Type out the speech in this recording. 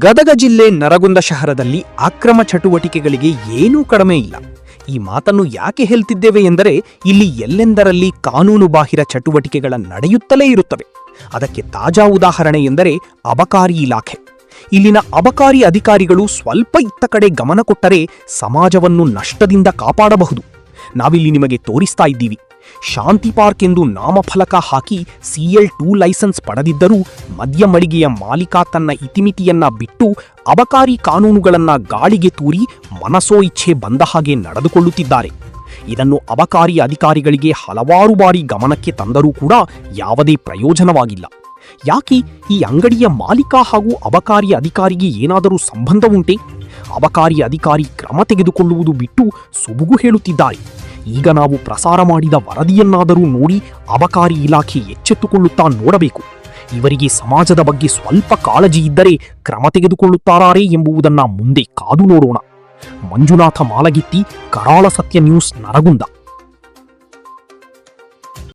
ಗದಗ ಜಿಲ್ಲೆ ನರಗುಂದ ಶಹರದಲ್ಲಿ ಅಕ್ರಮ ಚಟುವಟಿಕೆಗಳಿಗೆ ಏನೂ ಕಡಿಮೆ ಇಲ್ಲ. ಈ ಮಾತನ್ನು ಯಾಕೆ ಹೇಳ್ತಿದ್ದೇವೆ ಎಂದರೆ ಇಲ್ಲಿ ಎಲ್ಲೆಂದರಲ್ಲಿ ಕಾನೂನುಬಾಹಿರ ಚಟುವಟಿಕೆಗಳ ನಡೆಯುತ್ತಲೇ ಇರುತ್ತವೆ. ಅದಕ್ಕೆ ತಾಜಾ ಉದಾಹರಣೆ ಎಂದರೆ ಅಬಕಾರಿ ಇಲಾಖೆ. ಇಲ್ಲಿನ ಅಬಕಾರಿ ಅಧಿಕಾರಿಗಳು ಸ್ವಲ್ಪ ಇತ್ತ ಕಡೆ ಗಮನ ಕೊಟ್ಟರೆ ಸಮಾಜವನ್ನು ನಷ್ಟದಿಂದ ಕಾಪಾಡಬಹುದು. ನಾವಿಲ್ಲಿ ನಿಮಗೆ ತೋರಿಸ್ತಾ ಇದ್ದೀವಿ. ಶಾಂತಿ ಪಾರ್ಕ್ ಎಂದು ನಾಮಫಲಕ ಹಾಕಿ CL2 ಲೈಸೆನ್ಸ್ ಪಡೆದಿದ್ದರೂ ಮದ್ಯ ಮಳಿಗೆಯ ಮಾಲೀಕ ತನ್ನ ಇತಿಮಿತಿಯನ್ನ ಬಿಟ್ಟು ಅಬಕಾರಿ ಕಾನೂನುಗಳನ್ನ ಗಾಳಿಗೆ ತೂರಿ ಮನಸೋ ಇಚ್ಛೆ ಬಂದ ಹಾಗೆ ನಡೆದುಕೊಳ್ಳುತ್ತಿದ್ದಾರೆ. ಇದನ್ನು ಅಬಕಾರಿ ಅಧಿಕಾರಿಗಳಿಗೆ ಹಲವಾರು ಬಾರಿ ಗಮನಕ್ಕೆ ತಂದರೂ ಕೂಡ ಯಾವುದೇ ಪ್ರಯೋಜನವಾಗಿಲ್ಲ. ಯಾಕೆ ಈ ಅಂಗಡಿಯ ಮಾಲೀಕ ಹಾಗೂ ಅಬಕಾರಿ ಅಧಿಕಾರಿಗೆ ಏನಾದರೂ ಸಂಬಂಧವುಂಟೆ? ಅಬಕಾರಿ ಅಧಿಕಾರಿ ಕ್ರಮ ತೆಗೆದುಕೊಳ್ಳುವುದು ಬಿಟ್ಟು ಸುಬುಗು ಹೇಳುತ್ತಿದ್ದಾರೆ. ಈಗ ನಾವು ಪ್ರಸಾರ ಮಾಡಿದ ವರದಿಯನ್ನಾದರೂ ನೋಡಿ ಅಬಕಾರಿ ಇಲಾಖೆ ಎಚ್ಚೆತ್ತುಕೊಳ್ಳುತ್ತಾ ನೋಡಬೇಕು. ಇವರಿಗೆ ಸಮಾಜದ ಬಗ್ಗೆ ಸ್ವಲ್ಪ ಕಾಳಜಿ ಇದ್ದರೆ ಕ್ರಮ ತೆಗೆದುಕೊಳ್ಳುತ್ತಾರೇ ಎಂಬುದನ್ನು ಮುಂದೆ ಕಾದು ನೋಡೋಣ. ಮಂಜುನಾಥ ಮಾಲಗಿತ್ತಿ, ಕರಾಳ ಸತ್ಯ ನ್ಯೂಸ್, ನರಗುಂದ.